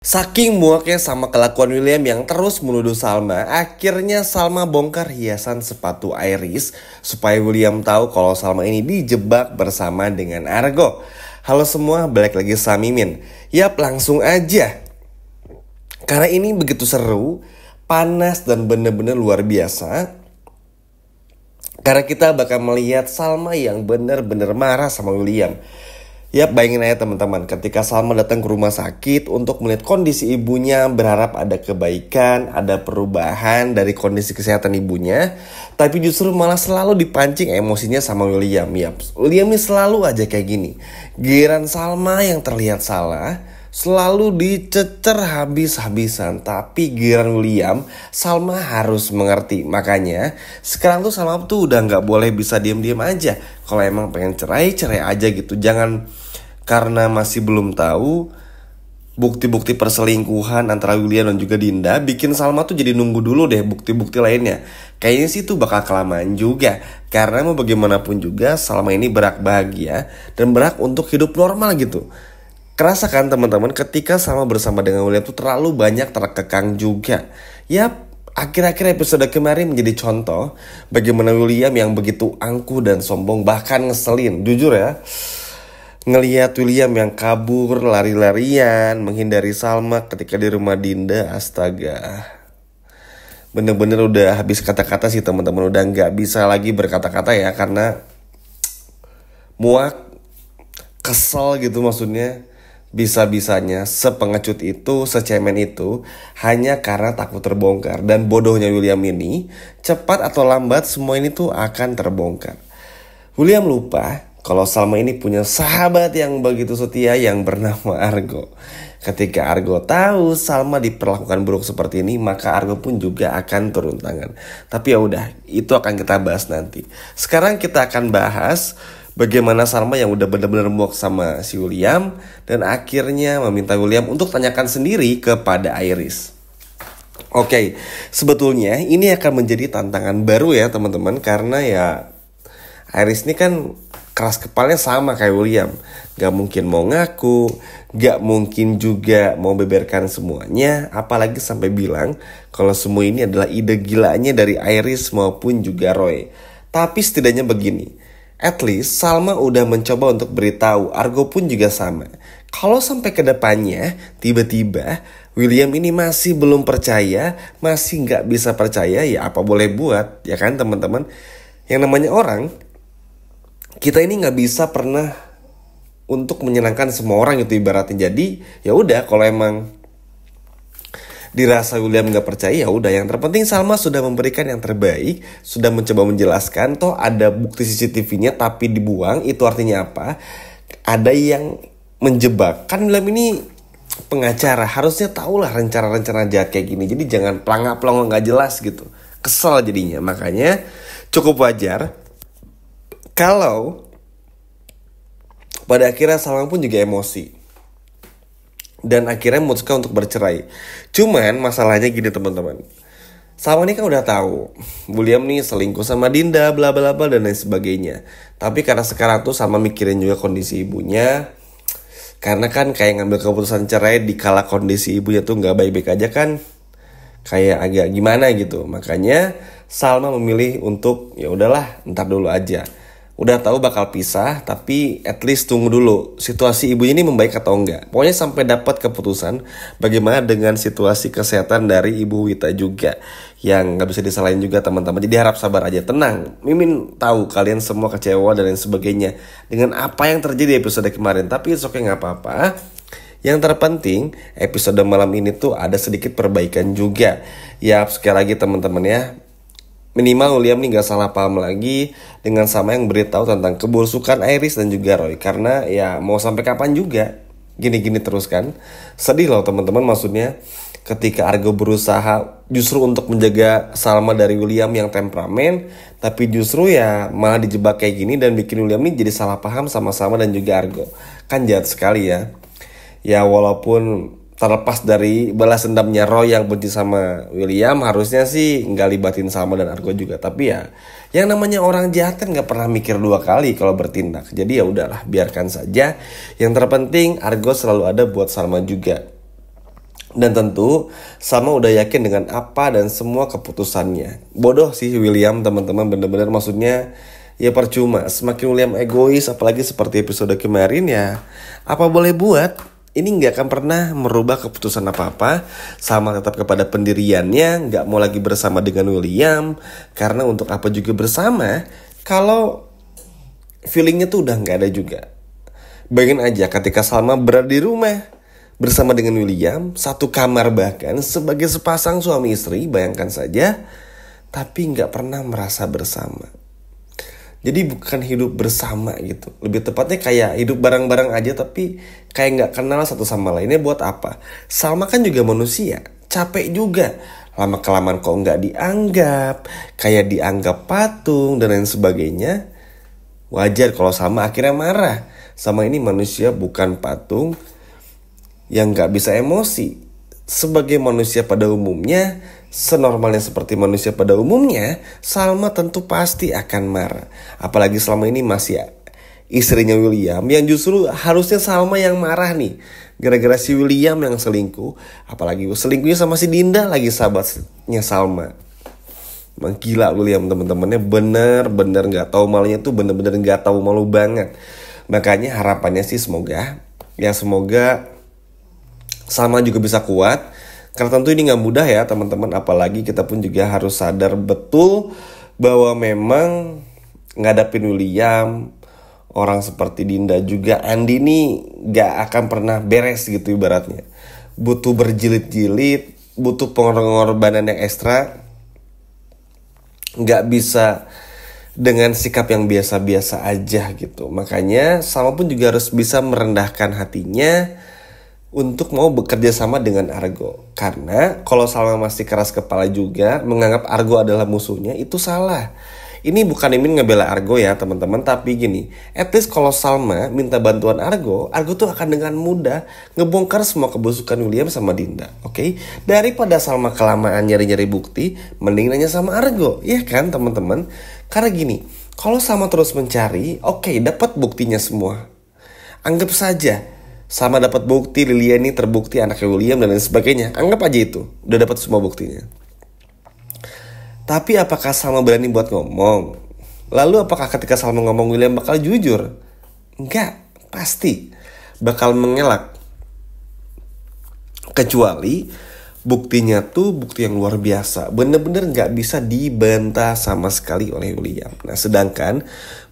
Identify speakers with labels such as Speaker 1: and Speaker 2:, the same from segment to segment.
Speaker 1: Saking muaknya sama kelakuan William yang terus menuduh Salma, akhirnya Salma bongkar hiasan sepatu Iris supaya William tahu kalau Salma ini dijebak bersama dengan Argo. Halo semua, balik lagi sama Mimin. Yap, langsung aja. Karena ini begitu seru, panas dan bener-bener luar biasa. Karena kita bakal melihat Salma yang bener-bener marah sama William. Ya, bayangin aja teman-teman, ketika Salma datang ke rumah sakit untuk melihat kondisi ibunya, berharap ada kebaikan, ada perubahan dari kondisi kesehatan ibunya, tapi justru malah selalu dipancing emosinya sama William. Ya, William ini selalu aja kayak gini. Giliran Salma yang terlihat salah, selalu dicecer habis-habisan. Tapi giliran William, Salma harus mengerti. Makanya sekarang tuh Salma tuh udah gak boleh bisa diam-diam aja. Kalau emang pengen cerai aja gitu. Jangan karena masih belum tahu bukti-bukti perselingkuhan antara William dan juga Dinda, bikin Salma tuh jadi nunggu dulu deh bukti-bukti lainnya. Kayaknya sih tuh bakal kelamaan juga. Karena mau bagaimanapun juga Salma ini berhak bahagia dan berhak untuk hidup normal gitu. Kerasa kan teman-teman, ketika Salma bersama dengan William tuh terlalu banyak terkekang juga. Yap, akhir-akhir episode kemarin menjadi contoh bagaimana William yang begitu angkuh dan sombong, bahkan ngeselin. Jujur ya, ngelihat William yang kabur, lari-larian, menghindari Salma ketika di rumah Dinda, astaga. Bener-bener udah habis kata-kata sih teman-teman, udah gak bisa lagi berkata-kata ya, karena muak, kesel gitu maksudnya. Bisa-bisanya sepengecut itu, secemen itu, hanya karena takut terbongkar. Dan bodohnya William ini, cepat atau lambat semua ini tuh akan terbongkar. William lupa kalau Salma ini punya sahabat yang begitu setia yang bernama Argo. Ketika Argo tahu Salma diperlakukan buruk seperti ini, maka Argo pun juga akan turun tangan. Tapi ya udah, itu akan kita bahas nanti. Sekarang kita akan bahas bagaimana Salma yang udah benar-benar muak sama si William dan akhirnya meminta William untuk tanyakan sendiri kepada Iris. Oke, sebetulnya ini akan menjadi tantangan baru ya teman-teman, karena ya Iris ini kan keras kepalanya sama kayak William. Gak mungkin mau ngaku, gak mungkin juga mau beberkan semuanya, apalagi sampai bilang kalau semua ini adalah ide gilanya dari Iris maupun juga Roy. Tapi setidaknya begini, at least Salma udah mencoba untuk beritahu, Argo pun juga sama. Kalau sampai ke depannya tiba-tiba William ini masih belum percaya, masih gak bisa percaya, ya apa boleh buat, ya kan teman-teman. Yang namanya orang, kita ini gak bisa pernah untuk menyenangkan semua orang itu ibaratnya. Jadi ya udah, kalau emang dirasa William gak percaya, ya udah. Yang terpenting Salma sudah memberikan yang terbaik, sudah mencoba menjelaskan. Toh ada bukti CCTV-nya tapi dibuang, itu artinya apa? Ada yang menjebak. Kan William ini pengacara, harusnya tahulah rencana-rencana jahat kayak gini. Jadi jangan pelangak-pelongok gak jelas gitu. Kesel jadinya. Makanya cukup wajar kalau pada akhirnya Salma pun juga emosi dan akhirnya memutuskan untuk bercerai. Cuman masalahnya gini teman-teman, Salma ini kan udah tahu William nih selingkuh sama Dinda, bla bla bla dan lain sebagainya. Tapi karena sekarang tuh Salma mikirin juga kondisi ibunya, karena kan kayak ngambil keputusan cerai di kala kondisi ibunya tuh nggak baik-baik aja kan, kayak agak gimana gitu. Makanya Salma memilih untuk ya udahlah, ntar dulu aja. Udah tahu bakal pisah, tapi at least tunggu dulu situasi ibunya ini membaik atau enggak. Pokoknya sampai dapat keputusan bagaimana dengan situasi kesehatan dari Ibu Wita juga, yang gak bisa disalahin juga teman-teman. Jadi harap sabar aja, tenang. Mimin tahu kalian semua kecewa dan lain sebagainya dengan apa yang terjadi episode kemarin, tapi oke, gak apa-apa. Yang terpenting episode malam ini tuh ada sedikit perbaikan juga. Ya sekali lagi teman-teman ya, minimal William nih gak salah paham lagi dengan sama yang beritahu tentang kebusukan Iris dan juga Roy. Karena ya mau sampai kapan juga gini-gini terus kan. Sedih loh teman-teman, maksudnya ketika Argo berusaha justru untuk menjaga Salma dari William yang temperamen, tapi justru ya malah dijebak kayak gini dan bikin William nih jadi salah paham sama Salma dan juga Argo. Kan jahat sekali ya. Ya walaupun terlepas dari balas dendamnya Roy yang benci sama William, harusnya sih nggak libatin Salma dan Argo juga. Tapi ya yang namanya orang jahat kan nggak pernah mikir dua kali kalau bertindak. Jadi ya udahlah, biarkan saja. Yang terpenting Argo selalu ada buat Salma juga. Dan tentu Salma udah yakin dengan apa dan semua keputusannya. Bodoh sih William teman-teman, bener-bener maksudnya ya percuma. Semakin William egois, apalagi seperti episode kemarin ya, apa boleh buat. Ini nggak akan pernah merubah keputusan apa-apa. Salma tetap kepada pendiriannya, nggak mau lagi bersama dengan William. Karena untuk apa juga bersama kalau feelingnya tuh udah nggak ada juga. Bayangin aja ketika Salma berada di rumah bersama dengan William, satu kamar bahkan sebagai sepasang suami istri, bayangkan saja. Tapi nggak pernah merasa bersama. Jadi bukan hidup bersama gitu. Lebih tepatnya kayak hidup bareng-bareng aja tapi kayak gak kenal satu sama lainnya. Buat apa? Salma kan juga manusia, capek juga. Lama-kelamaan kok gak dianggap, kayak dianggap patung dan lain sebagainya. Wajar kalau Salma akhirnya marah. Sama ini manusia bukan patung yang gak bisa emosi. Sebagai manusia pada umumnya, senormalnya seperti manusia pada umumnya, Salma tentu pasti akan marah. Apalagi selama ini masih istrinya William, yang justru harusnya Salma yang marah nih. Gara-gara si William yang selingkuh. Apalagi selingkuhnya sama si Dinda, lagi sahabatnya Salma. Emang gila William teman-temannya, bener-bener gak tahu malunya tuh, bener-bener gak tahu malu banget. Makanya harapannya sih semoga Salma juga bisa kuat. Karena tentu ini gak mudah ya teman-teman. Apalagi kita pun juga harus sadar betul bahwa memang ngadapin William, orang seperti Dinda juga, Andi nih gak akan pernah beres gitu ibaratnya. Butuh berjilid-jilid, butuh pengorbanan yang ekstra. Gak bisa dengan sikap yang biasa-biasa aja gitu. Makanya Salma pun juga harus bisa merendahkan hatinya untuk mau bekerja sama dengan Argo. Karena kalau Salma masih keras kepala juga, menganggap Argo adalah musuhnya, itu salah. Ini bukan Mimin ngebela Argo ya teman-teman, tapi gini, at least kalau Salma minta bantuan Argo tuh akan dengan mudah ngebongkar semua kebusukan William sama Dinda, oke? Daripada Salma kelamaan nyari-nyari bukti, mending nanya sama Argo, ya kan teman-teman? Karena gini, kalau Salma terus mencari, oke, dapat buktinya semua. Anggap saja sama dapat bukti Lilia ini terbukti anaknya William dan lain sebagainya. Anggap aja itu udah dapat semua buktinya. Tapi apakah Salma berani buat ngomong? Lalu apakah ketika Salma ngomong William bakal jujur? Enggak, pasti bakal mengelak. Kecuali buktinya tuh bukti yang luar biasa, bener-bener gak bisa dibantah sama sekali oleh William. Nah sedangkan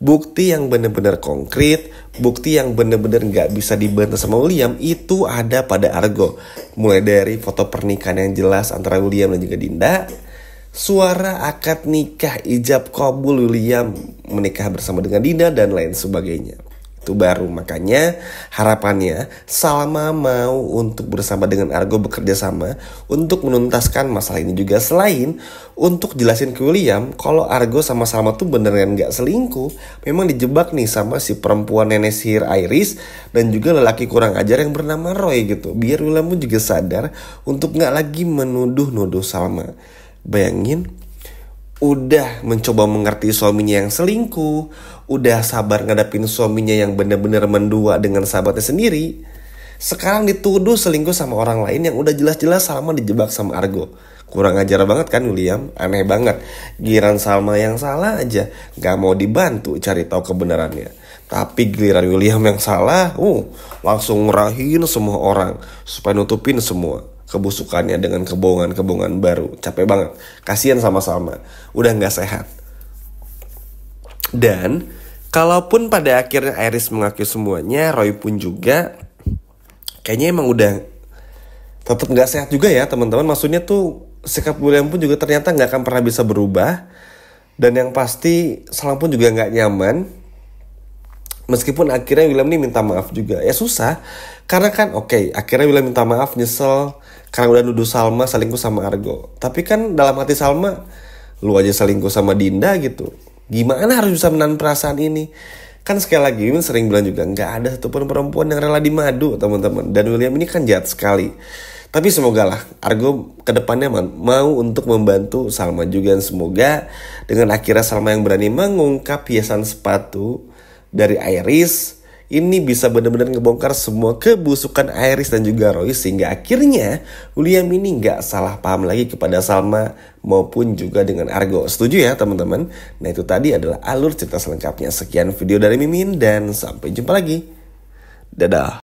Speaker 1: bukti yang bener-bener konkret, bukti yang bener-bener gak bisa dibantah sama William, itu ada pada Argo. Mulai dari foto pernikahan yang jelas antara William dan juga Dinda, suara akad nikah ijab qabul William menikah bersama dengan Dinda dan lain sebagainya. Itu baru, makanya harapannya Salma mau untuk bersama dengan Argo bekerja sama untuk menuntaskan masalah ini juga. Selain untuk jelasin ke William kalau Argo sama Salma tuh beneran gak selingkuh, memang dijebak nih sama si perempuan nenek sihir Iris dan juga lelaki kurang ajar yang bernama Roy gitu. Biar William pun juga sadar untuk gak lagi menuduh-nuduh Salma. Bayangin, udah mencoba mengerti suaminya yang selingkuh, udah sabar ngadapin suaminya yang benar-benar mendua dengan sahabatnya sendiri, sekarang dituduh selingkuh sama orang lain yang udah jelas-jelas Salma dijebak sama Argo. Kurang ajar banget kan William, aneh banget. Giliran Salma yang salah aja gak mau dibantu cari tahu kebenarannya. Tapi giliran William yang salah, langsung ngerahin semua orang supaya nutupin semua kebusukannya dengan kebohongan-kebohongan baru. Capek banget, kasihan sama Salma, udah gak sehat. Dan kalaupun pada akhirnya Iris mengakui semuanya, Roy pun juga kayaknya emang udah tetap gak sehat juga ya teman-teman. Maksudnya tuh sikap William pun juga ternyata gak akan pernah bisa berubah. Dan yang pasti Salma pun juga gak nyaman. Meskipun akhirnya William nih minta maaf juga, ya susah. Karena kan akhirnya William minta maaf, nyesel karena udah nuduh Salma selingkuh sama Argo. Tapi kan dalam hati Salma, lu aja selingkuh sama Dinda gitu, gimana harus bisa menahan perasaan ini? Kan sekali lagi Mimin sering bilang juga, gak ada satupun perempuan yang rela dimadu teman-teman. Dan William ini kan jahat sekali. Tapi semoga lah Argo kedepannya mau untuk membantu Salma juga. Dan semoga dengan akhirnya Salma yang berani mengungkap hiasan sepatu dari Iris Ini bisa benar-benar ngebongkar semua kebusukan Iris dan juga Roy, sehingga akhirnya William ini nggak salah paham lagi kepada Salma maupun juga dengan Argo. Setuju ya teman-teman? Nah itu tadi adalah alur cerita selengkapnya. Sekian video dari Mimin dan sampai jumpa lagi. Dadah.